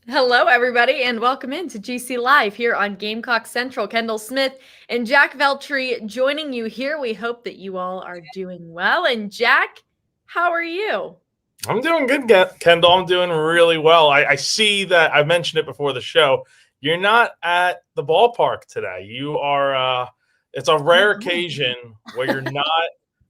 Hello, everybody, and welcome into GC Live here on Gamecock Central. Kendall Smith and Jack Veltri joining you here. We hope that you all are doing well. And Jack, how are you? I'm doing good, Kendall. I'm doing really well. I see that I mentioned it before the show. You're not at the ballpark today. You are. It's a rare occasion where you're not.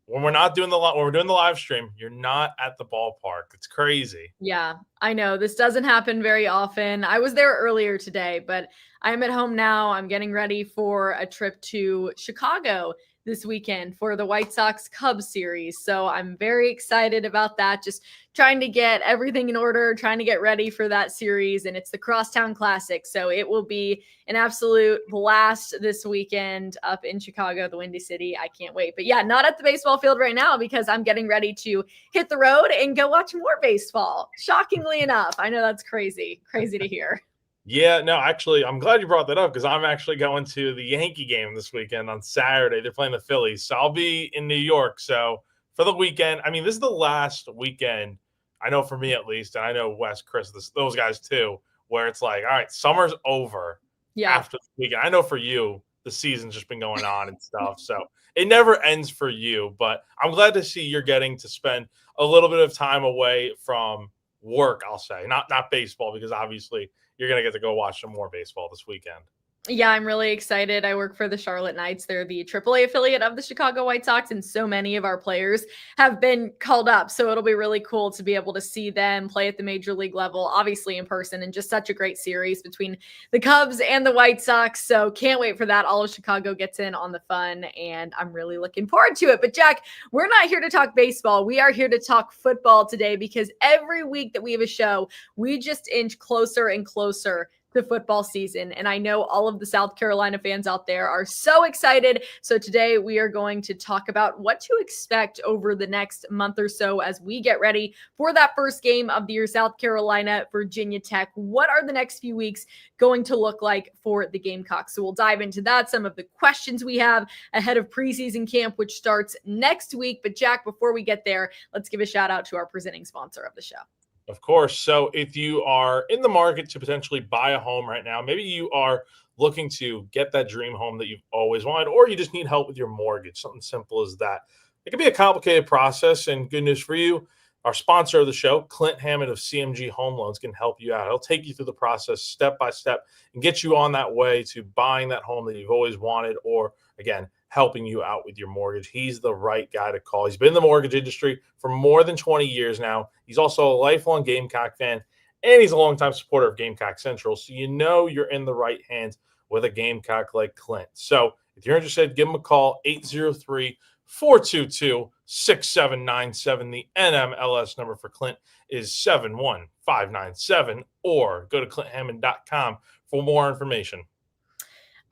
When we're doing the live stream, you're not at the ballpark. It's crazy. Yeah, I know this doesn't happen very often. I was there earlier today, but I'm at home now. I'm getting ready for a trip to Chicago this weekend for the White Sox Cubs series. So I'm very excited about that. Just trying to get everything in order, trying to get ready for that series. And it's the Crosstown Classic. So it will be an absolute blast this weekend up in Chicago, the Windy City. I can't wait. But yeah, not at the baseball field right now because I'm getting ready to hit the road and go watch more baseball. Shockingly enough. I know that's crazy to hear. Yeah, no, actually, I'm glad you brought that up because I'm actually going to the Yankee game this weekend on Saturday. They're playing the Phillies. So I'll be in New York. So for the weekend, I mean, this is the last weekend, I know for me at least, and I know Wes, Chris, those guys too, where it's like, all right, summer's over after the weekend. I know for you, the season's just been going on and stuff. So it never ends for you. But I'm glad to see you're getting to spend a little bit of time away from work, I'll say, not baseball, because obviously you're going to get to go watch some more baseball this weekend. Yeah, I'm really excited. I work for the Charlotte Knights. They're the AAA affiliate of the Chicago White Sox, and so many of our players have been called up. So it'll be really cool to be able to see them play at the major league level, obviously in person, and just such a great series between the Cubs and the White Sox. So can't wait for that. All of Chicago gets in on the fun, and I'm really looking forward to it. But Jack, we're not here to talk baseball. We are here to talk football today because every week that we have a show, we just inch closer and closer the football season. And I know all of the South Carolina fans out there are so excited. So today we are going to talk about what to expect over the next month or so as we get ready for that first game of the year, South Carolina, Virginia Tech. What are the next few weeks going to look like for the Gamecocks? So we'll dive into that, some of the questions we have ahead of preseason camp, which starts next week. But Jack, before we get there, let's give a shout out to our presenting sponsor of the show. Of course. So if you are in the market to potentially buy a home right now, maybe you are looking to get that dream home that you've always wanted, or you just need help with your mortgage, something simple as that. It can be a complicated process, and good news for you, our sponsor of the show, Clint Hammond of CMG Home Loans, can help you out. He'll take you through the process step by step and get you on that way to buying that home that you've always wanted, or again, helping you out with your mortgage. He's the right guy to call. He's been in the mortgage industry for more than 20 years now. He's also a lifelong Gamecock fan, and he's a longtime supporter of Gamecock Central. So you know you're in the right hands with a Gamecock like Clint. So if you're interested, give him a call, 803-422-6797. The NMLS number for Clint is 71597, or go to clinthammond.com for more information.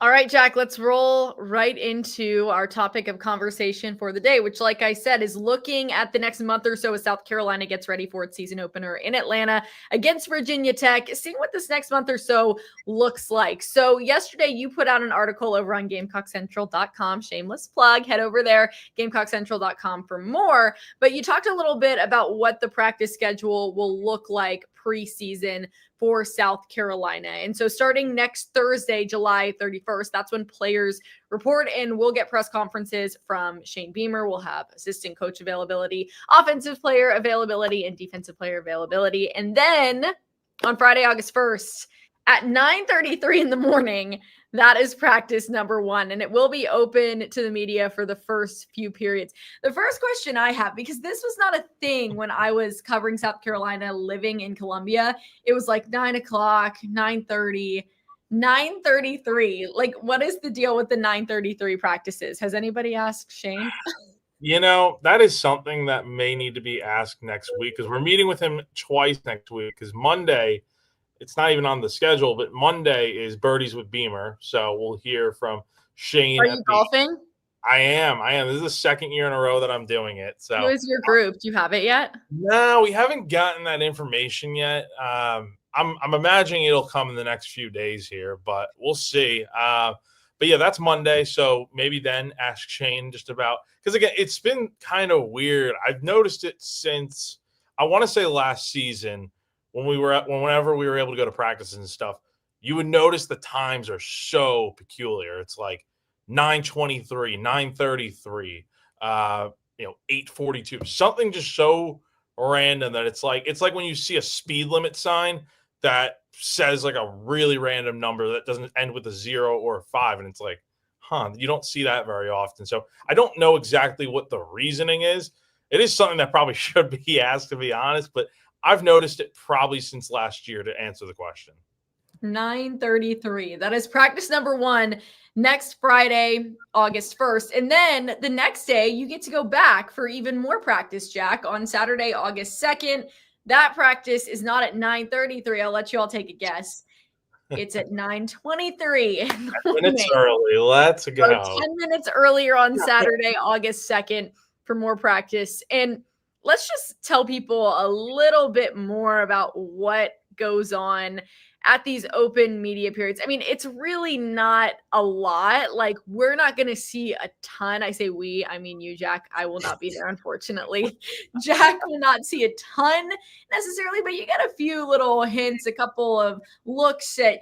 All right, Jack, let's roll right into our topic of conversation for the day, which, like I said, is looking at the next month or so as South Carolina gets ready for its season opener in Atlanta against Virginia Tech, seeing what this next month or so looks like. So yesterday you put out an article over on GamecockCentral.com, shameless plug, head over there, GamecockCentral.com for more. But you talked a little bit about what the practice schedule will look like preseason for South Carolina. And so starting next Thursday, July 31st, that's when players report, and we'll get press conferences from Shane Beamer. We'll have assistant coach availability, offensive player availability, and defensive player availability. And then on Friday, August 1st at 9:33 in the morning, that is practice number one, and it will be open to the media for the first few periods. The first question I have, because this was not a thing when I was covering South Carolina living in Columbia, it was like 9 o'clock, 9:30, 9:33. Like, what is the deal with the 9:33 practices? Has anybody asked Shane? You know, that is something that may need to be asked next week, because we're meeting with him twice next week, because Monday – it's not even on the schedule, but Monday is Birdies with Beamer. So we'll hear from Shane. Are you golfing? I am. This is the second year in a row that I'm doing it. So who is your group? Do you have it yet? No, we haven't gotten that information yet. I'm imagining it'll come in the next few days here, but we'll see. But yeah, that's Monday. So maybe then ask Shane just about, because again, it's been kind of weird. I've noticed it since, I want to say last season, whenever we were able to go to practices and stuff, you would notice the times are so peculiar. It's like 9:23, 9:33, 8:42, something just so random that it's like when you see a speed limit sign that says like a really random number that doesn't end with a 0 or a 5, and it's like, you don't see that very often. So I don't know exactly what the reasoning is. It is something that probably should be asked, to be honest, but I've noticed it probably since last year, to answer the question. 9:33. That is practice number 1 next Friday, August 1st. And then the next day, you get to go back for even more practice, Jack, on Saturday, August 2nd. That practice is not at 9:33. I'll let you all take a guess. It's at 9:23 in the 10 minutes morning. early. Let's go. So 10 minutes earlier on Saturday, August 2nd for more practice. And let's just tell people a little bit more about what goes on at these open media periods. I mean, it's really not a lot. Like, we're not going to see a ton. I say we, I mean you, Jack. I will not be there, unfortunately. Jack will not see a ton necessarily, but you get a few little hints, a couple of looks at,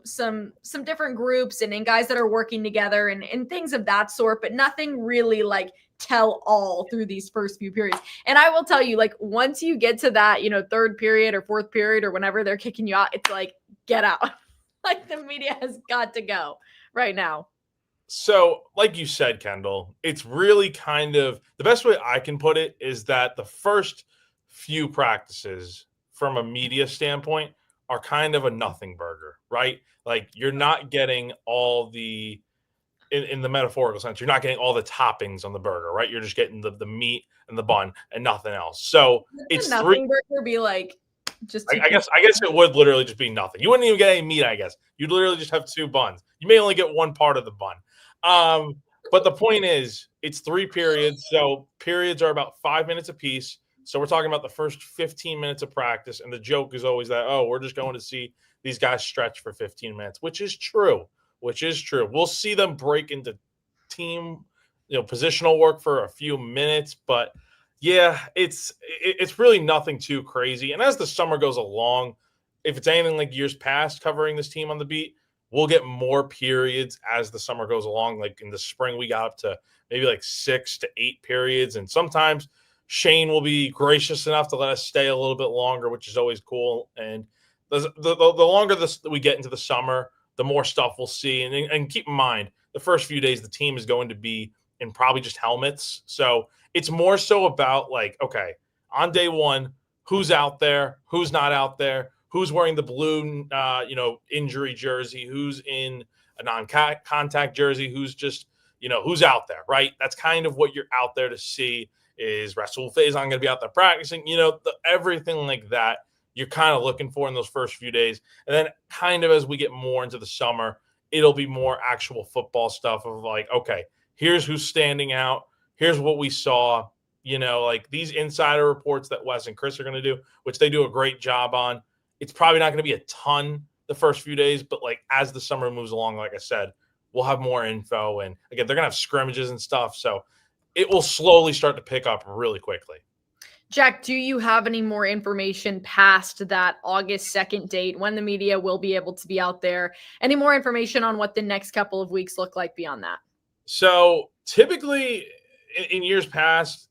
some different groups and guys that are working together and things of that sort, but nothing really like tell all through these first few periods. And I will tell you, like, once you get to that, third period or fourth period or whenever they're kicking you out, it's like, get out. Like, the media has got to go right now. So, like you said, Kendall, it's really kind of the best way I can put it is that the first few practices from a media standpoint are kind of a nothing burger, right? Like, you're not getting all the in the metaphorical sense, you're not getting all the toppings on the burger, right? You're just getting the meat and the bun and nothing else. So it's nothing burger be like just I guess it would literally just be nothing. You wouldn't even get any meat, I guess. You'd literally just have 2 buns. You may only get one part of the bun. But the point is, it's 3 periods. So periods are about 5 minutes apiece. So we're talking about the first 15 minutes of practice. And the joke is always that, we're just going to see these guys stretch for 15 minutes, which is true. We'll see them break into team, positional work for a few minutes, but yeah, it's really nothing too crazy. And as the summer goes along, if it's anything like years past covering this team on the beat, we'll get more periods as the summer goes along. Like in the spring, we got up to maybe like 6 to 8 periods. And sometimes Shane will be gracious enough to let us stay a little bit longer, which is always cool. And the longer we get into the summer, the more stuff we'll see. And keep in mind, the first few days, the team is going to be in probably just helmets. So it's more so about like, okay, on day 1, who's out there, who's not out there, who's wearing the blue, injury jersey, who's in a non-contact jersey, who's just, who's out there, right? That's kind of what you're out there to see. Is Rasul Faison going to be out there practicing? Everything like that you're kind of looking for in those first few days. And then kind of as we get more into the summer, it'll be more actual football stuff of like, okay, here's who's standing out. Here's what we saw, like these insider reports that Wes and Chris are going to do, which they do a great job on. It's probably not going to be a ton the first few days, but like as the summer moves along, like I said, we'll have more info. And again, they're going to have scrimmages and stuff. So it will slowly start to pick up really quickly. Jack, do you have any more information past that August 2nd date when the media will be able to be out there? Any more information on what the next couple of weeks look like beyond that? So typically in years past,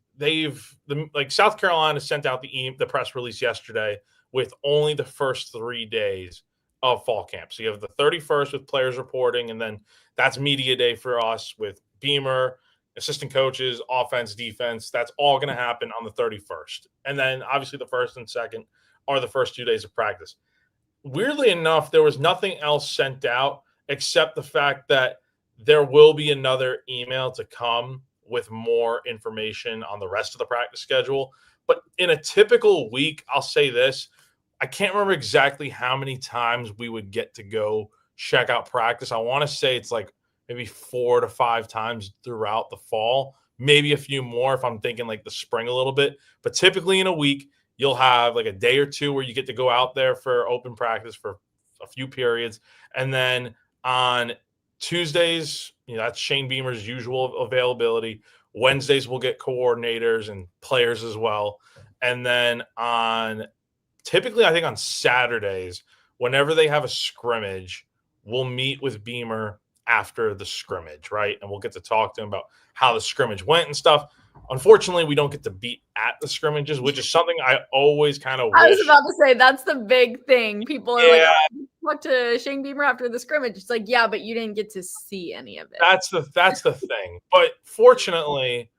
South Carolina sent out the press release yesterday with only the first 3 days of fall camp. So you have the 31st with players reporting, and then that's media day for us with Beamer, assistant coaches, offense, defense. That's all going to happen on the 31st. And then obviously the 1st and 2nd are the first 2 days of practice. Weirdly enough, there was nothing else sent out except the fact that there will be another email to come with more information on the rest of the practice schedule. But in a typical week, I'll say this, I can't remember exactly how many times we would get to go check out practice. I want to say it's like maybe 4 to 5 times throughout the fall, maybe a few more if I'm thinking like the spring a little bit. But typically in a week, you'll have like a day or 2 where you get to go out there for open practice for a few periods. And then on Tuesdays, that's Shane Beamer's usual availability. Wednesdays, we'll get coordinators and players as well. And then on typically, I think on Saturdays, whenever they have a scrimmage, we'll meet with Beamer after the scrimmage, right? And we'll get to talk to him about how the scrimmage went and stuff. Unfortunately, we don't get to be at the scrimmages, which is something I always kind of I was wish. about to say that's the big thing. People are like, Yeah, oh, talk to Shane Beamer after the scrimmage. It's like, yeah, but you didn't get to see any of it. that's the thing. But fortunately,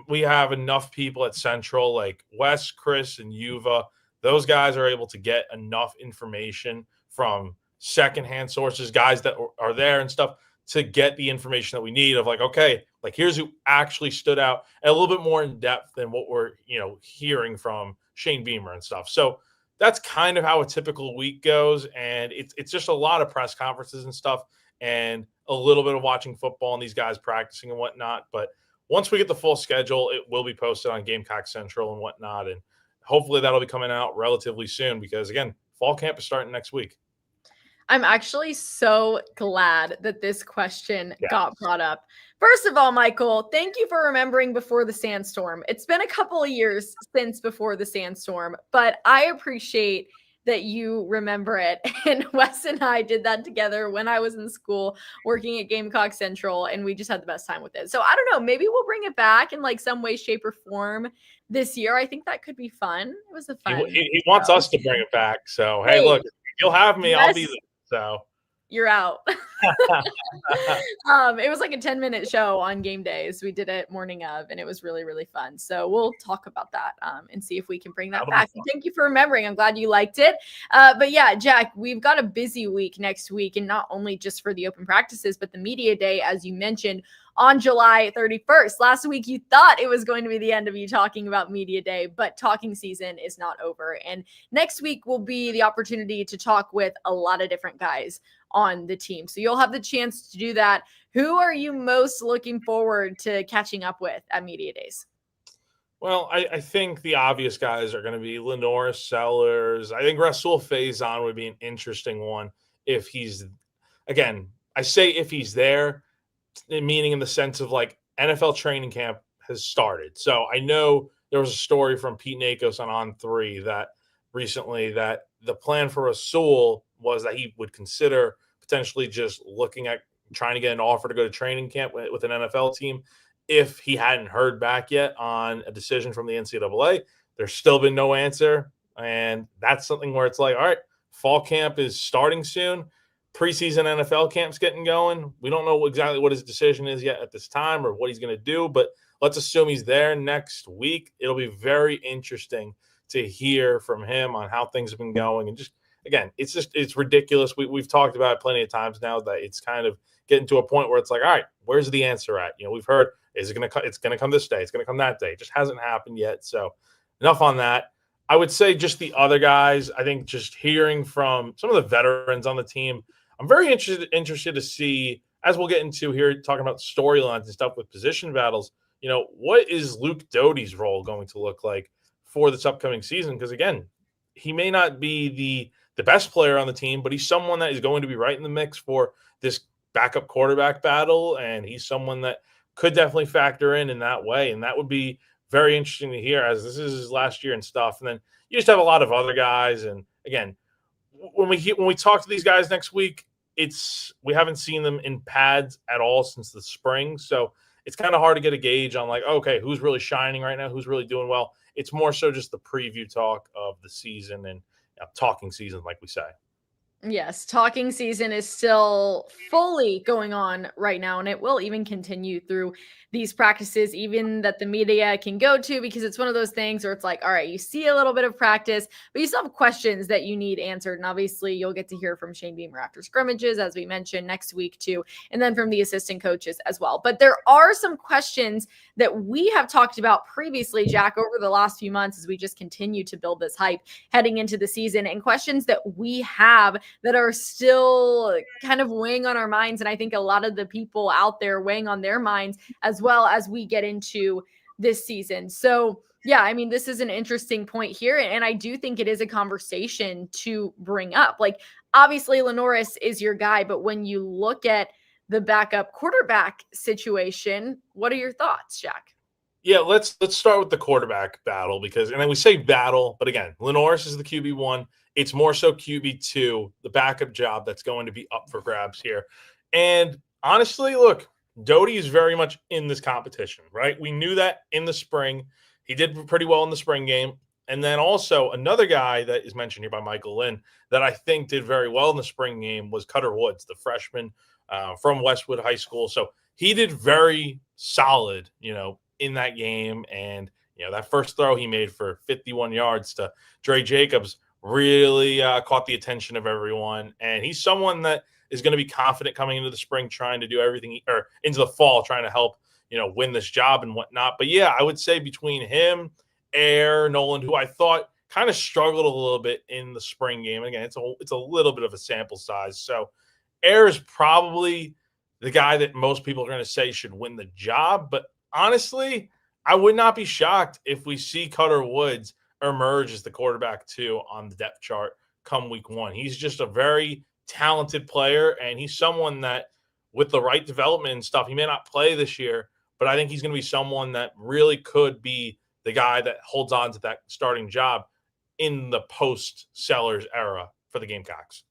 we have enough people at Central, like Wes, Chris, and Yuva. Those guys are able to get enough information from secondhand sources, guys that are there and stuff, to get the information that we need of like, okay, like here's who actually stood out, and a little bit more in depth than what we're hearing from Shane Beamer and stuff. So that's kind of how a typical week goes, and it's just a lot of press conferences and stuff, and a little bit of watching football and these guys practicing and whatnot. But once we get the full schedule, it will be posted on Gamecock Central and whatnot, and hopefully that'll be coming out relatively soon because again, fall camp is starting next week. I'm actually so glad that this question Yeah. got brought up. First of all, Michael, thank you for remembering Before the Sandstorm. It's been a couple of years since Before the Sandstorm, but I appreciate that you remember it. And Wes and I did that together when I was in school working at Gamecock Central, and we just had the best time with it. So I don't know, maybe we'll bring it back in like some way, shape, or form this year. I think that could be fun. It was a fun. He wants us to bring it back. So hey, look, if you'll have me, I'll be there. So you're out. It was like a 10-minute show on game days. We did it morning of, and it was really, really fun. So we'll talk about that and see if we can bring that back. Thank you for remembering. I'm glad you liked it. But yeah, Jack, we've got a busy week next week, and not only just for the open practices, but the media day, as you mentioned, on July 31st. Last week, you thought it was going to be the end of you talking about media day, but talking season is not over. And next week will be the opportunity to talk with a lot of different guys on the team. So you'll have the chance to do that. Who are you most looking forward to catching up with at media days? Well, I think the obvious guys are going to be Lenoris, Sellers. I think Rasul Faison would be an interesting one if he's, again, I say if he's there, meaning in the sense of like NFL training camp has started. So I know there was a story from Pete Nakos on On3 that recently that the plan for Rasul was that he would consider potentially just looking at trying to get an offer to go to training camp with an NFL team if he hadn't heard back yet on a decision from the NCAA. There's still been no answer. And that's something where it's like, all right, fall camp is starting soon. Preseason NFL camp's getting going. We don't know exactly what his decision is yet at this time or what he's going to do, but let's assume he's there next week. It'll be very interesting to hear from him on how things have been going. And just, again, it's ridiculous. We've talked about it plenty of times now that it's kind of getting to a point where it's like, all right, where's the answer at? We've heard, it's going to come this day. It's going to come that day. It just hasn't happened yet. So enough on that. I would say just the other guys, I think just hearing from some of the veterans on the team, I'm very interested to see, as we'll get into here, talking about storylines and stuff with position battles, what is Luke Doty's role going to look like for this upcoming season? Because, again, he may not be the best player on the team, but he's someone that is going to be right in the mix for this backup quarterback battle, and he's someone that could definitely factor in that way, and that would be very interesting to hear as this is his last year and stuff. And then you just have a lot of other guys, and, again, when we talk to these guys next week, we haven't seen them in pads at all since the spring. So it's kind of hard to get a gauge on like, okay, who's really shining right now? Who's really doing well? It's more so just the preview talk of the season and talking season, like we say. Yes, talking season is still fully going on right now, and it will even continue through these practices, even that the media can go to, because it's one of those things where it's like, all right, you see a little bit of practice, but you still have questions that you need answered. And obviously you'll get to hear from Shane Beamer after scrimmages, as we mentioned, next week too, and then from the assistant coaches as well. But there are some questions that we have talked about previously, Jack, over the last few months as we just continue to build this hype heading into the season, and questions that we have that are still kind of weighing on our minds. And I think a lot of the people out there weighing on their minds as well as we get into this season. So yeah, I mean, this is an interesting point here. And I do think it is a conversation to bring up. Like, obviously Lenoris is your guy, but when you look at the backup quarterback situation, what are your thoughts, Jack? Yeah, let's start with the quarterback battle because, and then we say battle, but again, Lenoris is the QB1. It's more so QB2, the backup job that's going to be up for grabs here. And honestly, look, Doty is very much in this competition, right? We knew that in the spring. He did pretty well in the spring game. And then also another guy that is mentioned here by Michael Lynn that I think did very well in the spring game was Cutter Woods, the freshman from Westwood High School. So he did very solid, in that game. And, that first throw he made for 51 yards to Dre Jacobs really caught the attention of everyone. And he's someone that is going to be confident coming into the spring, trying to do everything, or into the fall, trying to help, win this job and whatnot. But yeah, I would say between him, Air, Nolan, who I thought kind of struggled a little bit in the spring game. Again, it's a little bit of a sample size. So Air is probably the guy that most people are going to say should win the job. But honestly, I would not be shocked if we see Cutter Woods emerge as the quarterback 2 on the depth chart come week 1. He's just a very talented player, and he's someone that, with the right development and stuff, he may not play this year, but I think he's going to be someone that really could be the guy that holds on to that starting job in the post-Sellers era for the Gamecocks.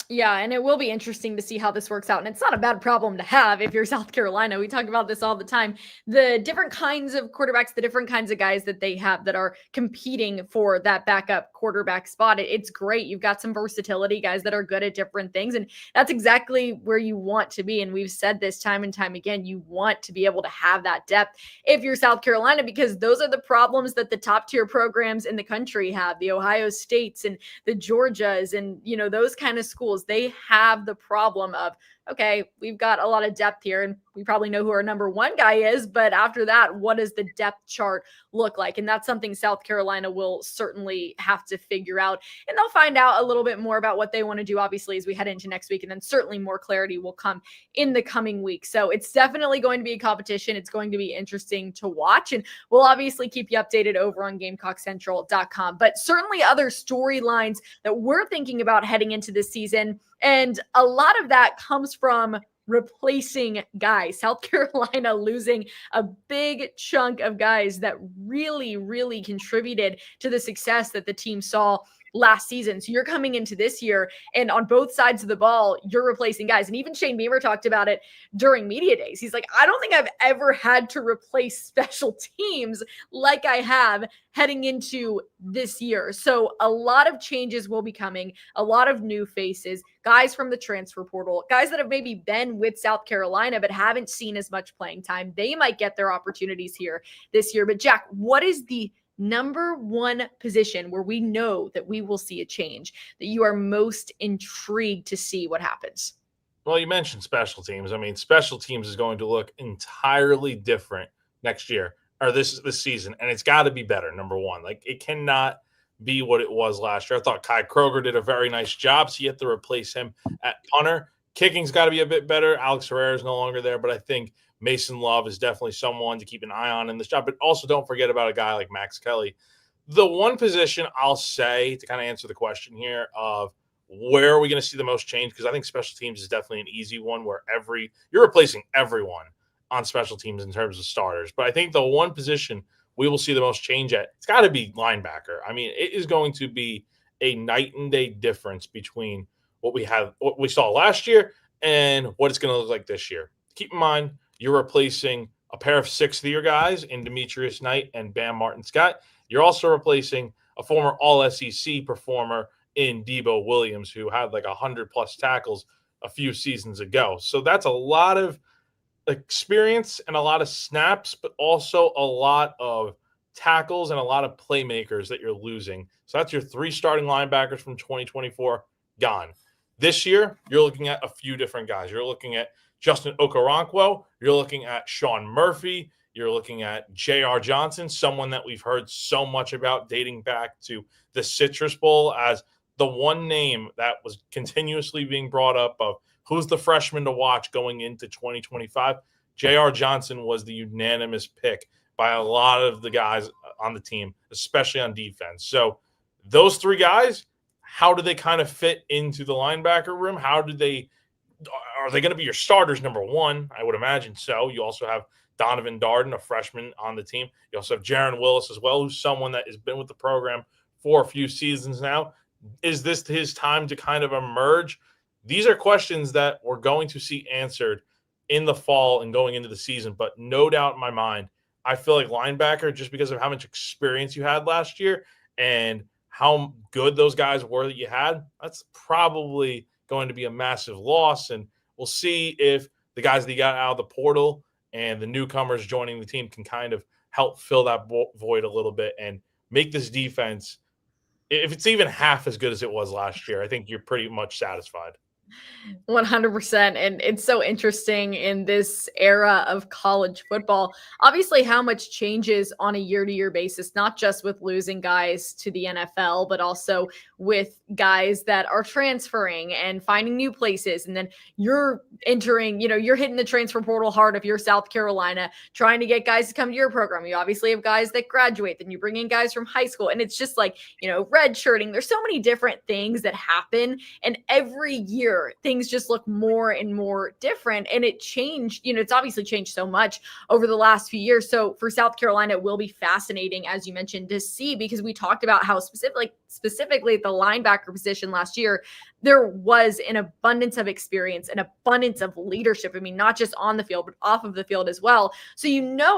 Yeah, and it will be interesting to see how this works out. And it's not a bad problem to have if you're South Carolina. We talk about this all the time. The different kinds of quarterbacks, the different kinds of guys that they have that are competing for that backup quarterback spot. It's great. You've got some versatility, guys that are good at different things. And that's exactly where you want to be. And we've said this time and time again, you want to be able to have that depth if you're South Carolina, because those are the problems that the top tier programs in the country have. The Ohio States and the Georgias and, those kind of schools. They have the problem of, okay, we've got a lot of depth here and we probably know who our number 1 guy is, but after that, what does the depth chart look like? And that's something South Carolina will certainly have to figure out. And they'll find out a little bit more about what they want to do, obviously, as we head into next week. And then certainly more clarity will come in the coming weeks. So it's definitely going to be a competition. It's going to be interesting to watch. And we'll obviously keep you updated over on GamecockCentral.com. But certainly other storylines that we're thinking about heading into this season. And a lot of that comes from replacing guys. South Carolina losing a big chunk of guys that really, really contributed to the success that the team saw last season. So you're coming into this year and on both sides of the ball, you're replacing guys. And even Shane Beamer talked about it during media days. He's like, I don't think I've ever had to replace special teams like I have heading into this year. So a lot of changes will be coming, a lot of new faces, guys from the transfer portal, guys that have maybe been with South Carolina but haven't seen as much playing time. They might get their opportunities here this year. But Jack, what is the number 1 position where we know that we will see a change, that you are most intrigued to see what happens? Well, you mentioned special teams. I mean, special teams is going to look entirely different next year or this season, and it's got to be better. Number 1, like it cannot be what it was last year. I thought Kai Kroger did a very nice job, so you have to replace him at punter. Kicking's got to be a bit better. Alex Herrera is no longer there, but I think Mason Love is definitely someone to keep an eye on in this job. But also don't forget about a guy like Max Kelly. The one position I'll say to kind of answer the question here of where are we going to see the most change, because I think special teams is definitely an easy one where you're replacing everyone on special teams in terms of starters. But I think the one position we will see the most change at, it's got to be linebacker. I mean, it is going to be a night and day difference between what we saw last year and what it's going to look like this year. Keep in mind, you're replacing a pair of 6th-year guys in Demetrius Knight and Bam Martin-Scott. You're also replacing a former All-SEC performer in Debo Williams, who had like 100-plus tackles a few seasons ago. So that's a lot of experience and a lot of snaps, but also a lot of tackles and a lot of playmakers that you're losing. So that's your 3 starting linebackers from 2024 gone. This year, you're looking at a few different guys. You're looking at Justin Okoronkwo. You're looking at Sean Murphy. You're looking at J.R. Johnson, someone that we've heard so much about dating back to the Citrus Bowl as the one name that was continuously being brought up of who's the freshman to watch going into 2025. J.R. Johnson was the unanimous pick by a lot of the guys on the team, especially on defense. So those 3 guys, how do they kind of fit into the linebacker room? Are they going to be your starters, number 1? I would imagine so. You also have Donovan Darden, a freshman on the team. You also have Jaron Willis as well, who's someone that has been with the program for a few seasons now. Is this his time to kind of emerge? These are questions that we're going to see answered in the fall and going into the season. But no doubt in my mind, I feel like linebacker, just because of how much experience you had last year and how good those guys were that you had, that's probably going to be a massive loss. And we'll see if the guys that you got out of the portal and the newcomers joining the team can kind of help fill that void a little bit and make this defense, if it's even half as good as it was last year, I think you're pretty much satisfied. 100%. And it's so interesting in this era of college football. Obviously, how much changes on a year-to-year basis, not just with losing guys to the NFL, but also with guys that are transferring and finding new places. And then you're entering, you're hitting the transfer portal hard if you're South Carolina, trying to get guys to come to your program. You obviously have guys that graduate, then you bring in guys from high school. And it's just like, red shirting. There's so many different things that happen. And every year, things just look more and more different. And it changed, it's obviously changed so much over the last few years. So for South Carolina, it will be fascinating, as you mentioned, to see, because we talked about how specifically at the linebacker position last year, there was an abundance of experience, an abundance of leadership. I mean, not just on the field, but off of the field as well. So,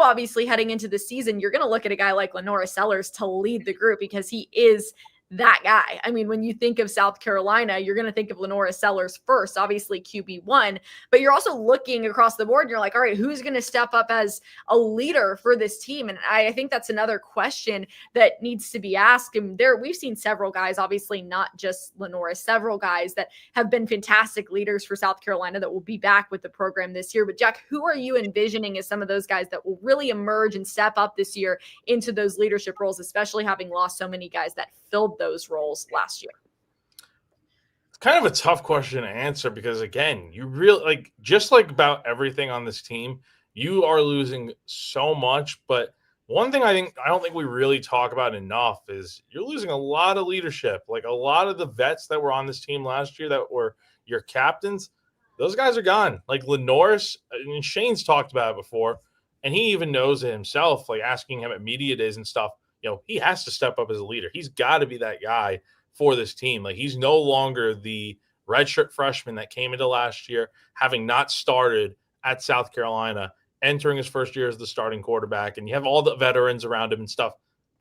obviously heading into the season, you're going to look at a guy like Lenora Sellers to lead the group, because he is that guy. I mean, when you think of South Carolina, you're going to think of Lenora Sellers first, obviously QB1, but you're also looking across the board and you're like, all right, who's going to step up as a leader for this team? And I think that's another question that needs to be asked. And we've seen several guys, obviously not just Lenora, several guys that have been fantastic leaders for South Carolina that will be back with the program this year. But Jack, who are you envisioning as some of those guys that will really emerge and step up this year into those leadership roles, especially having lost so many guys that filled those roles last year? It's kind of a tough question to answer, because again, you really just like about everything on this team, you are losing so much. But one thing I don't think we really talk about enough is you're losing a lot of leadership. Like, a lot of the vets that were on this team last year that were your captains, those guys are gone. Like Lenoris, and Shane's talked about it before, and he even knows it himself, like asking him at media days and stuff. He has to step up as a leader. He's got to be that guy for this team. Like, he's no longer the redshirt freshman that came into last year, having not started at South Carolina, entering his first year as the starting quarterback, and you have all the veterans around him and stuff.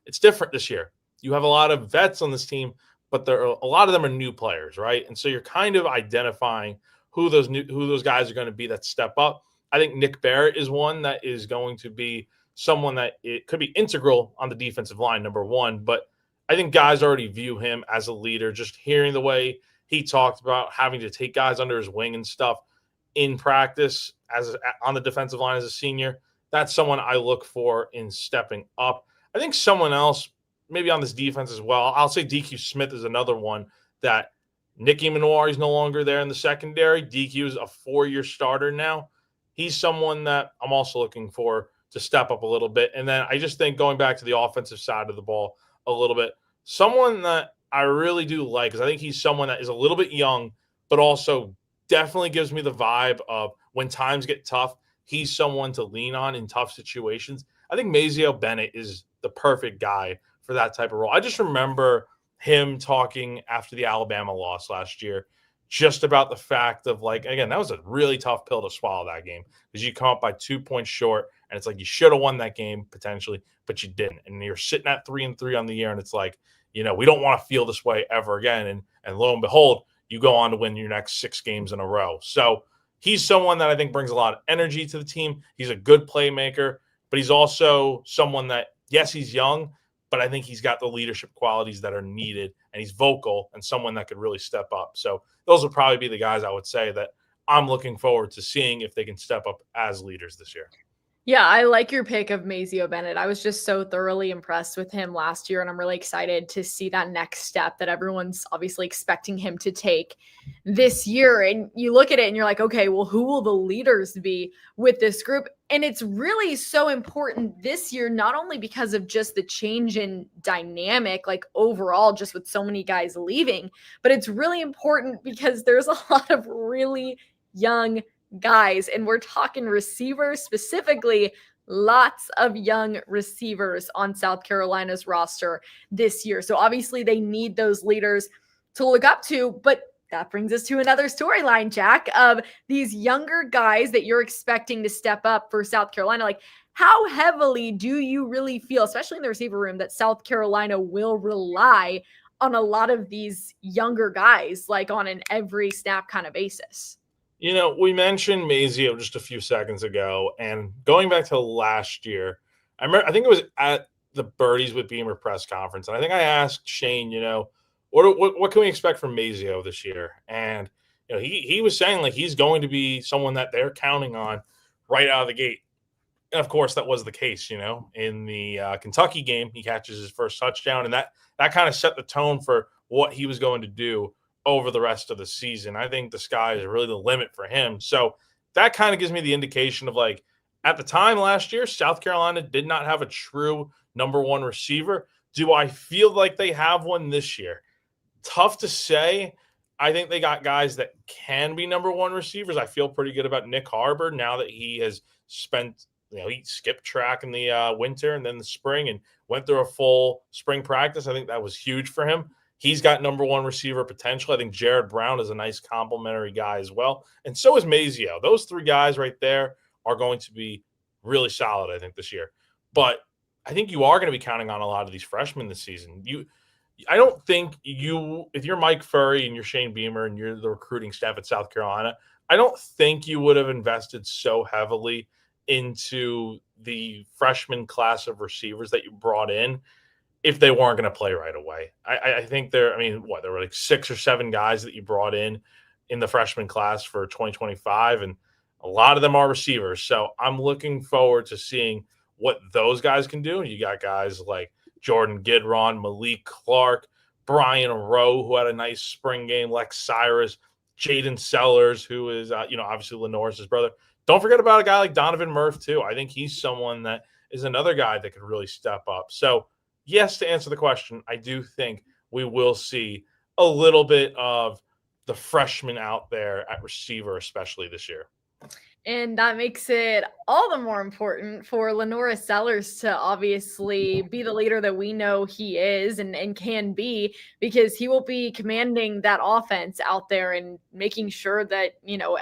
It's different this year. You have a lot of vets on this team, but a lot of them are new players, right? And so you're kind of identifying who those guys are going to be that step up. I think Nick Barrett is one that is going to be someone that it could be integral on the defensive line, number one. But I think guys already view him as a leader, just hearing the way he talked about having to take guys under his wing and stuff in practice on the defensive line as a senior. That's someone I look for in stepping up. I think someone else maybe on this defense as well, I'll say DQ Smith is another one that Nicky Minori is no longer there in the secondary. DQ is a 4-year starter now. He's someone that I'm also looking for to step up a little bit. And then I just think, going back to the offensive side of the ball a little bit, someone that I really do like, because I think he's someone that is a little bit young, but also definitely gives me the vibe of when times get tough, he's someone to lean on in tough situations. I think Mazeo Bennett is the perfect guy for that type of role. I just remember him talking after the Alabama loss last year, just about the fact of, like, again, that was a really tough pill to swallow, that game, because you come up by 2 points short, and it's like you should have won that game potentially, but you didn't. And you're sitting at 3-3 on the year, and it's like, we don't want to feel this way ever again. And lo and behold, you go on to win your next 6 games in a row. So he's someone that I think brings a lot of energy to the team. He's a good playmaker, but he's also someone that, yes, he's young, but I think he's got the leadership qualities that are needed, and he's vocal and someone that could really step up. So those would probably be the guys I would say that I'm looking forward to seeing if they can step up as leaders this year. Yeah, I like your pick of Mazeo Bennett. I was just so thoroughly impressed with him last year, and I'm really excited to see that next step that everyone's obviously expecting him to take this year. And you look at it and you're like, okay, well, who will the leaders be with this group? And it's really so important this year, not only because of just the change in dynamic, like overall, just with so many guys leaving, but it's really important because there's a lot of really young guys. And we're talking receivers specifically. Lots of young receivers on South Carolina's roster this year. So obviously they need those leaders to look up to. But that brings us to another storyline, Jack, of these younger guys that you're expecting to step up for South Carolina. Like, how heavily do you really feel, especially in the receiver room, that South Carolina will rely on a lot of these younger guys, like on an every snap kind of basis? We mentioned Mazio just a few seconds ago, and going back to last year, I think it was at the Birdies with Beamer press conference, and I think I asked Shane, what can we expect from Mazio this year? And he was saying like he's going to be someone that they're counting on right out of the gate. And of course, that was the case. In the Kentucky game, he catches his first touchdown, and that kind of set the tone for what he was going to do over the rest of the season. I think the sky is really the limit for him. So that kind of gives me the indication of like at the time last year, South Carolina did not have a true number one receiver. Do I feel like they have one this year? Tough to say. I think they got guys that can be number one receivers. I feel pretty good about Nick Harbor now that he has spent, he skipped track in the winter and then the spring and went through a full spring practice. I think that was huge for him. He's got number one receiver potential. I think Jared Brown is a nice complimentary guy as well. And so is Mazio. Those three guys right there are going to be really solid, I think, this year. But I think you are going to be counting on a lot of these freshmen this season. I don't think if you're Mike Furry and you're Shane Beamer and you're the recruiting staff at South Carolina, I don't think you would have invested so heavily into the freshman class of receivers that you brought in if they weren't going to play right away. I think there were like 6 or 7 guys that you brought in the freshman class for 2025, and a lot of them are receivers. So I'm looking forward to seeing what those guys can do. You got guys like Jordan Gidron, Malik Clark, Brian Rowe, who had a nice spring game, Lex Cyrus, Jaden Sellers, who is, obviously Lenore's brother. Don't forget about a guy like Donovan Murph, too. I think he's someone that is another guy that could really step up. So, yes, to answer the question, I do think we will see a little bit of the freshmen out there at receiver, especially this year. And that makes it all the more important for Lenora Sellers to obviously be the leader that we know he is and can be, because he will be commanding that offense out there and making sure that,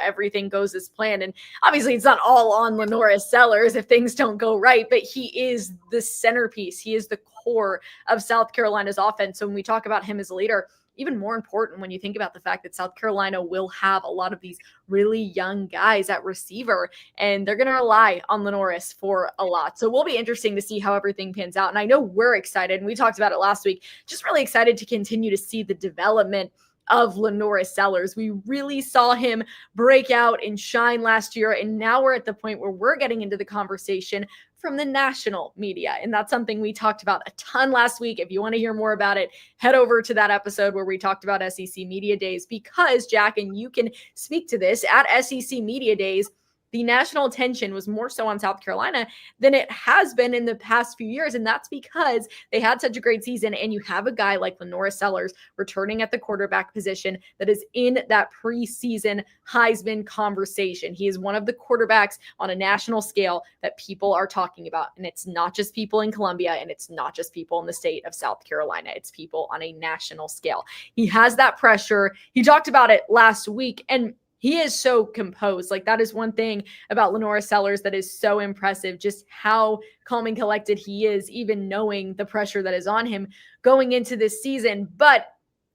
everything goes as planned. And obviously it's not all on Lenora Sellers if things don't go right, but he is the centerpiece. He is the core of South Carolina's offense. So when we talk about him as a leader, even more important when you think about the fact that South Carolina will have a lot of these really young guys at receiver, and they're going to rely on Lenoris for a lot. So we'll be interesting to see how everything pans out. And I know we're excited, and we talked about it last week, just really excited to continue to see the development of Lenoris Sellers. We really saw him break out and shine last year, and now we're at the point where we're getting into the conversation from the national media. And that's something we talked about a ton last week. If you want to hear more about it, head over to that episode where we talked about SEC Media Days, because, Jack, and you can speak to this, at SEC Media Days, the national attention was more so on South Carolina than it has been in the past few years. And that's because they had such a great season. And you have a guy like Lenoris Sellers returning at the quarterback position that is in that preseason Heisman conversation. He is one of the quarterbacks on a national scale that people are talking about. And it's not just people in Columbia, and it's not just people in the state of South Carolina. It's people on a national scale. He has that pressure. He talked about it last week, and he is so composed. Like, that is one thing about Lenora Sellers that is so impressive, just how calm and collected he is, even knowing the pressure that is on him going into this season. But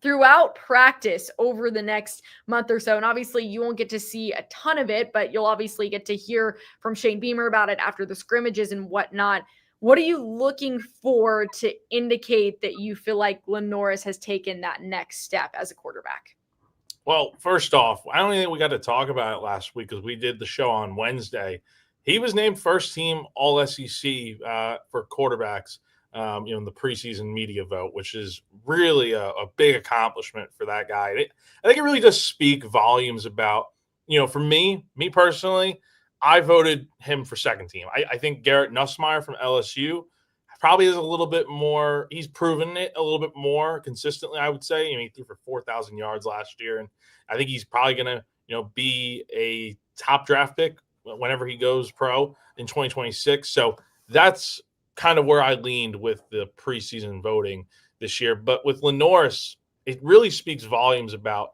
throughout practice over the next month or so, and obviously you won't get to see a ton of it, but you'll obviously get to hear from Shane Beamer about it after the scrimmages and whatnot. What are you looking for to indicate that you feel like Lenoris has taken that next step as a quarterback? Well, first off, I don't think we got to talk about it last week because we did the show on Wednesday. He was named first team All SEC for quarterbacks, in the preseason media vote, which is really a big accomplishment for that guy. I think it really does speak volumes about, for me personally, I voted him for second team. I think Garrett Nussmeier from LSU probably is a little bit more, he's proven it a little bit more consistently, I would say. He threw for 4,000 yards last year, and I think he's probably going to, be a top draft pick whenever he goes pro in 2026. So that's kind of where I leaned with the preseason voting this year. But with Lenoris, it really speaks volumes about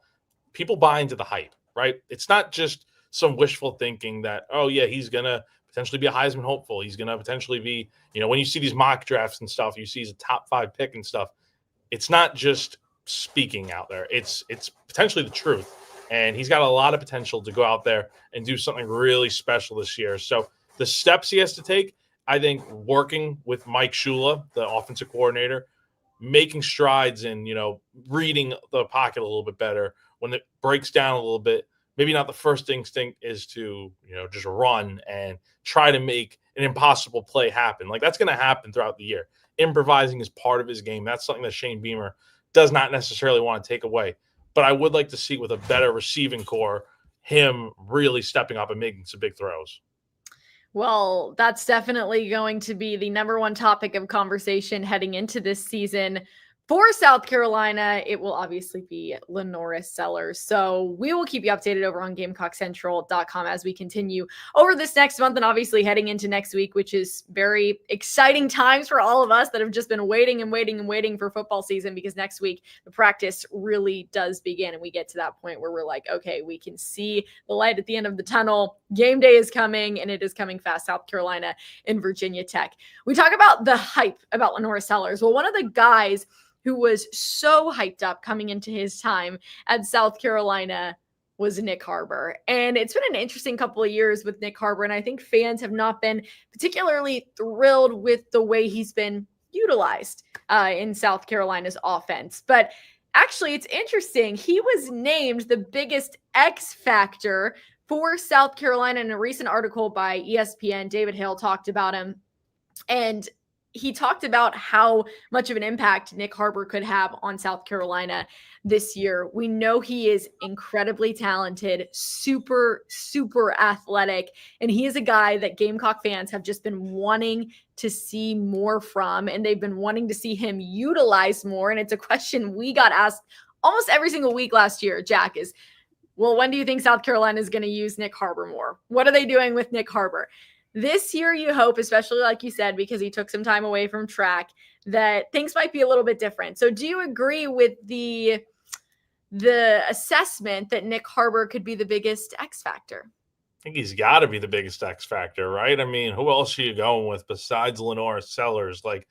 people buy into the hype, right? It's not just some wishful thinking that, oh, yeah, he's going to potentially be a Heisman hopeful. He's going to potentially be, when you see these mock drafts and stuff, you see he's a top 5 pick and stuff. It's not just speaking out there. It's potentially the truth. And he's got a lot of potential to go out there and do something really special this year. So the steps he has to take, I think working with Mike Shula, the offensive coordinator, making strides in, reading the pocket a little bit better. When it breaks down a little bit, maybe not the first instinct is to, just run and try to make an impossible play happen. Like that's going to happen throughout the year. Improvising is part of his game. That's something that Shane Beamer does not necessarily want to take away. But I would like to see with a better receiving core, him really stepping up and making some big throws. Well, that's definitely going to be the number one topic of conversation heading into this season. For South Carolina, it will obviously be Lenoris Sellers. So we will keep you updated over on GamecockCentral.com as we continue over this next month and obviously heading into next week, which is very exciting times for all of us that have just been waiting and waiting and waiting for football season, because next week the practice really does begin and we get to that point where we're like, okay, we can see the light at the end of the tunnel. Game day is coming, and it is coming fast. South Carolina and Virginia Tech. We talk about the hype about Lenoris Sellers. Well, one of the guys who was so hyped up coming into his time at South Carolina was Nick Harbor. And it's been an interesting couple of years with Nick Harbor, and I think fans have not been particularly thrilled with the way he's been utilized in South Carolina's offense. But actually, it's interesting. He was named the biggest X factor for South Carolina in a recent article by ESPN. David Hale talked about him, and he talked about how much of an impact Nick Harbor could have on South Carolina this year. We know he is incredibly talented, super, super athletic, and he is a guy that Gamecock fans have just been wanting to see more from, and they've been wanting to see him utilized more. And it's a question we got asked almost every single week last year, Jack, is, well, when do you think South Carolina is going to use Nick Harbor more? What are they doing with Nick Harbor? This year, you hope, especially like you said, because he took some time away from track, that things might be a little bit different. So do you agree with the assessment that Nick Harbor could be the biggest X factor? I think he's got to be the biggest X factor, right? I mean, who else are you going with besides Lenoris Sellers? Like,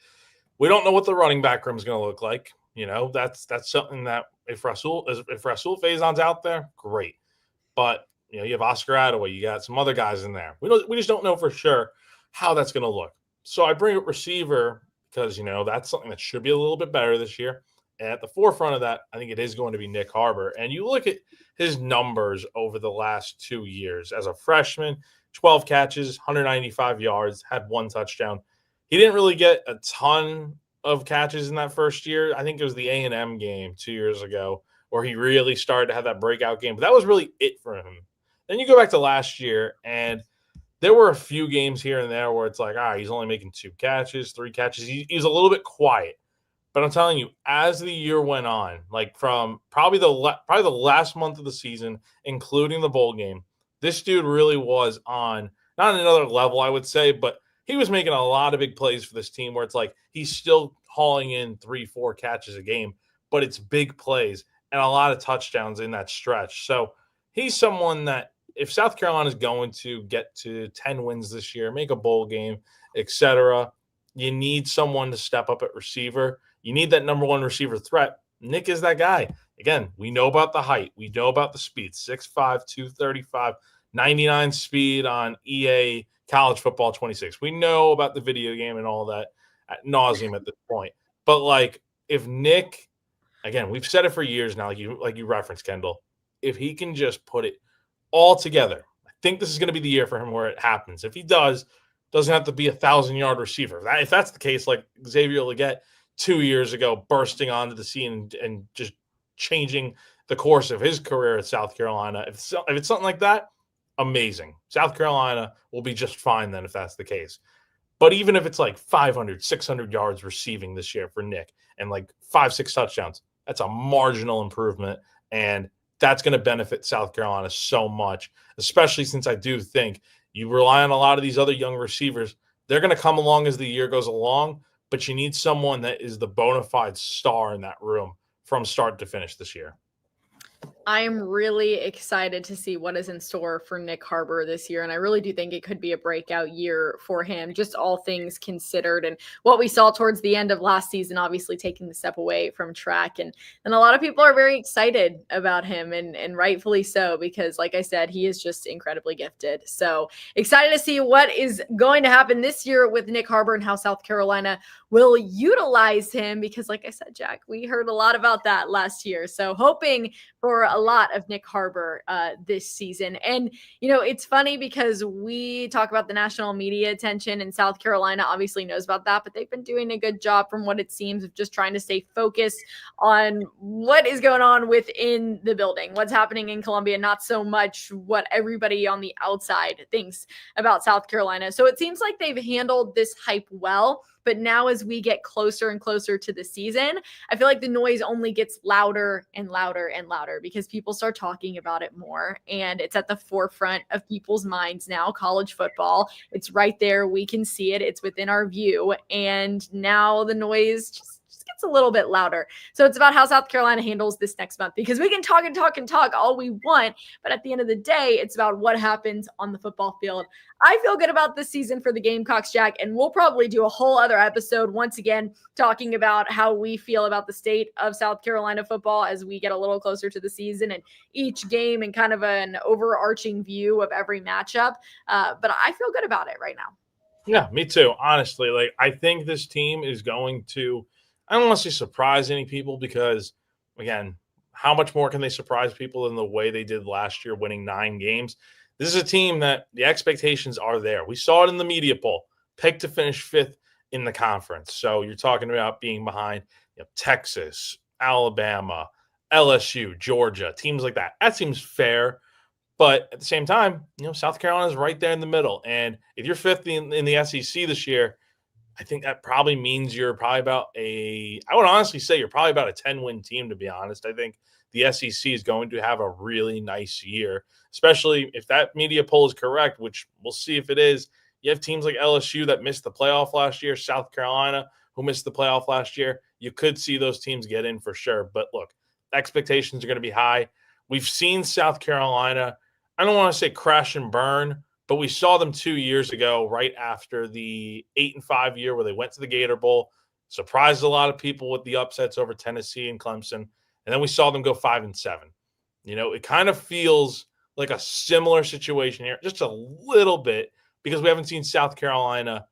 we don't know what the running back room is going to look like. That's something that if Rasul Faison's out there, great. But you have Oscar Attaway. You got some other guys in there. We just don't know for sure how that's going to look. So I bring up receiver because, that's something that should be a little bit better this year. And at the forefront of that, I think it is going to be Nick Harbor. And you look at his numbers over the last 2 years. As a freshman, 12 catches, 195 yards, had 1 touchdown. He didn't really get a ton of catches in that first year. I think it was the A&M game 2 years ago where he really started to have that breakout game. But that was really it for him. Then you go back to last year, and there were a few games here and there where it's like, he's only making 2 catches, 3 catches. He was a little bit quiet. But I'm telling you, as the year went on, like from probably the last month of the season, including the bowl game, this dude really was on, not another level, I would say, but he was making a lot of big plays for this team where it's like he's still hauling in 3-4 catches a game, but it's big plays and a lot of touchdowns in that stretch. So he's someone that, if South Carolina is going to get to 10 wins this year, make a bowl game, etc., you need someone to step up at receiver. You need that number 1 receiver threat. Nick is that guy. Again, we know about the height. We know about the speed. 6'5", 235, 99 speed on EA College Football 26. We know about the video game and all that ad nauseum at this point. But, if Nick, again, we've said it for years now, like you referenced, Kendall, if he can just put it all together, I think this is going to be the year for him where it happens. If he doesn't have to be a 1,000-yard receiver. If that's the case, like Xavier Legette 2 years ago, bursting onto the scene and just changing the course of his career at South Carolina. If it's something like that, amazing. South Carolina will be just fine then if that's the case. But even if it's like 500, 600 yards receiving this year for Nick and like 5-6 touchdowns, that's a marginal improvement. And that's going to benefit South Carolina so much, especially since I do think you rely on a lot of these other young receivers. They're going to come along as the year goes along, but you need someone that is the bona fide star in that room from start to finish this year. I am really excited to see what is in store for Nick Harbor this year. And I really do think it could be a breakout year for him, just all things considered. And what we saw towards the end of last season, obviously taking the step away from track. And a lot of people are very excited about him, and rightfully so, because like I said, he is just incredibly gifted. So excited to see what is going to happen this year with Nick Harbor and how South Carolina will utilize him, because like I said, Jack, we heard a lot about that last year. So hoping for a lot of Nick Harbor this season. And, you know, it's funny because we talk about the national media attention, and South Carolina obviously knows about that, but they've been doing a good job from what it seems of just trying to stay focused on what is going on within the building, what's happening in Columbia, not so much what everybody on the outside thinks about South Carolina. So it seems like they've handled this hype well. But now as we get closer and closer to the season, I feel like the noise only gets louder and louder and louder because people start talking about it more. And it's at the forefront of people's minds now, college football. It's right there. We can see it. It's within our view. And now the noise just gets a little bit louder. So it's about how South Carolina handles this next month, because we can talk and talk and talk all we want. But at the end of the day, it's about what happens on the football field. I feel good about this season for the Gamecocks, Jack, and we'll probably do a whole other episode once again talking about how we feel about the state of South Carolina football as we get a little closer to the season and each game, and kind of an overarching view of every matchup. But I feel good about it right now. Yeah, me too. Honestly, like I think this team is going to, I don't want to say surprise any people, because again, how much more can they surprise people than the way they did last year, winning 9 games? This is a team that the expectations are there. We saw it in the media poll, picked to finish 5th in the conference. So you're talking about being behind Texas, Alabama, LSU, Georgia, teams like that. That seems fair. But at the same time, South Carolina is right there in the middle. And if you're 5th in the SEC this year, I think that probably means you're probably about I would honestly say you're probably about a 10-win team, to be honest. I think the SEC is going to have a really nice year, especially if that media poll is correct, which we'll see if it is. You have teams like LSU that missed the playoff last year, South Carolina, who missed the playoff last year. You could see those teams get in for sure. But look, expectations are going to be high. We've seen South Carolina, I don't want to say crash and burn, but we saw them 2 years ago, right after the 8-5 year where they went to the Gator Bowl, surprised a lot of people with the upsets over Tennessee and Clemson. And then we saw them go 5-7. It kind of feels like a similar situation here, just a little bit, because we haven't seen South Carolina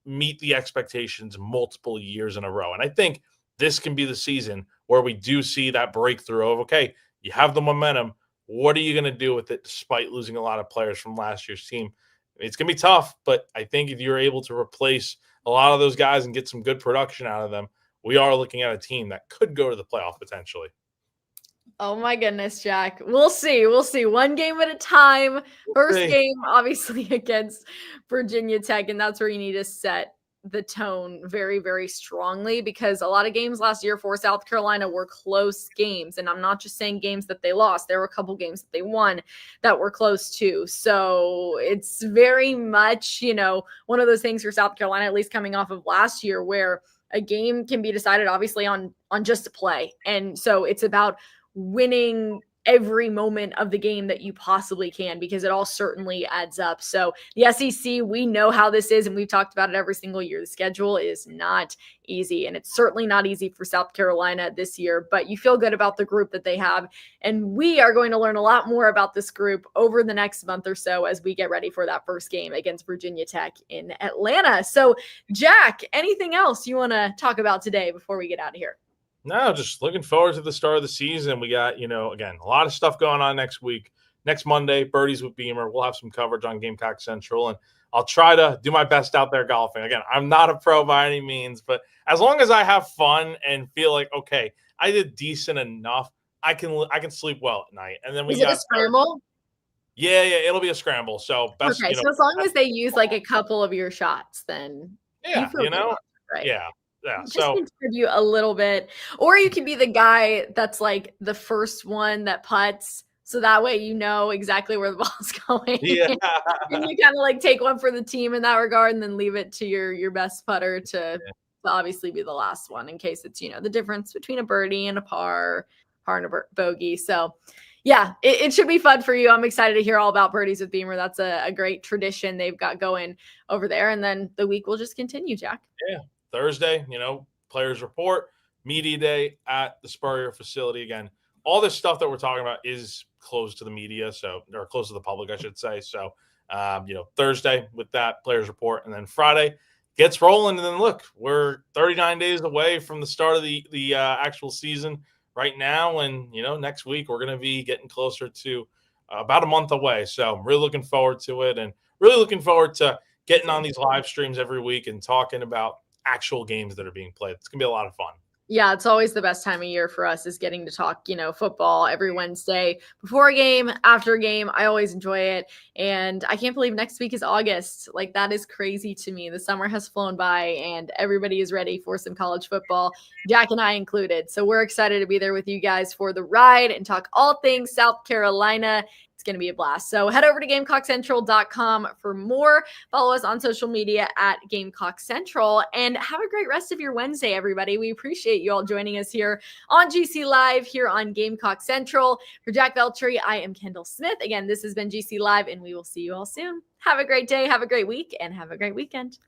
meet the expectations multiple years in a row. And I think this can be the season where we do see that breakthrough of, okay, you have the momentum. What are you going to do with it despite losing a lot of players from last year's team? It's going to be tough, but I think if you're able to replace a lot of those guys and get some good production out of them, we are looking at a team that could go to the playoff potentially. Oh my goodness, Jack. We'll see. We'll see. One game at a time. First game, obviously, against Virginia Tech, and that's where you need to set the tone very, very strongly, because a lot of games last year for South Carolina were close games. And I'm not just saying games that they lost. There were a couple games that they won that were close too. So it's very much, one of those things for South Carolina, at least coming off of last year, where a game can be decided obviously on just a play. And so it's about winning every moment of the game that you possibly can, because it all certainly adds up. So the SEC, we know how this is, and we've talked about it every single year. The schedule is not easy, and it's certainly not easy for South Carolina this year, but you feel good about the group that they have. And we are going to learn a lot more about this group over the next month or so as we get ready for that first game against Virginia Tech in Atlanta. So Jack, anything else you want to talk about today before we get out of here? No, just looking forward to the start of the season. We got, again, a lot of stuff going on next week. Next Monday, Birdies with Beamer. We'll have some coverage on Gamecock Central, and I'll try to do my best out there golfing. Again, I'm not a pro by any means, but as long as I have fun and feel like, okay, I did decent enough, I can sleep well at night. And then we got a scramble? Yeah, it'll be a scramble. So best, okay, so as long as they use like a couple of your shots, then yeah, right? Yeah. Yeah. Just So contribute a little bit. Or you can be the guy that's like the first one that putts. So that way you know exactly where the ball's going. yeah. And you kind of like take one for the team in that regard and then leave it to your best putter to obviously be the last one in case it's, the difference between a birdie and a par and a bogey. So yeah, it should be fun for you. I'm excited to hear all about birdies with Beamer. That's a great tradition they've got going over there. And then the week will just continue, Jack. Yeah. Thursday, players report, media day at the Spurrier facility. Again, all this stuff that we're talking about is closed to the media, or closed to the public, I should say. So, Thursday with that players report, and then Friday gets rolling. And then look, we're 39 days away from the start of the actual season right now, and next week we're going to be getting closer to about a month away. So, I'm really looking forward to it, and really looking forward to getting on these live streams every week and talking about actual games that are being played. It's going to be a lot of fun. Yeah, it's always the best time of year for us is getting to talk, football every Wednesday before a game, after a game. I always enjoy it. And I can't believe next week is August. Like, that is crazy to me. The summer has flown by and everybody is ready for some college football, Jack and I included. So we're excited to be there with you guys for the ride and talk all things South Carolina. It's going to be a blast. So head over to GamecockCentral.com for more. Follow us on social media at Gamecock Central, and have a great rest of your Wednesday, everybody. We appreciate you all joining us here on GC Live here on Gamecock Central. For Jack Veltri, I am Kendall Smith. Again, this has been GC Live, and we will see you all soon. Have a great day, have a great week, and have a great weekend.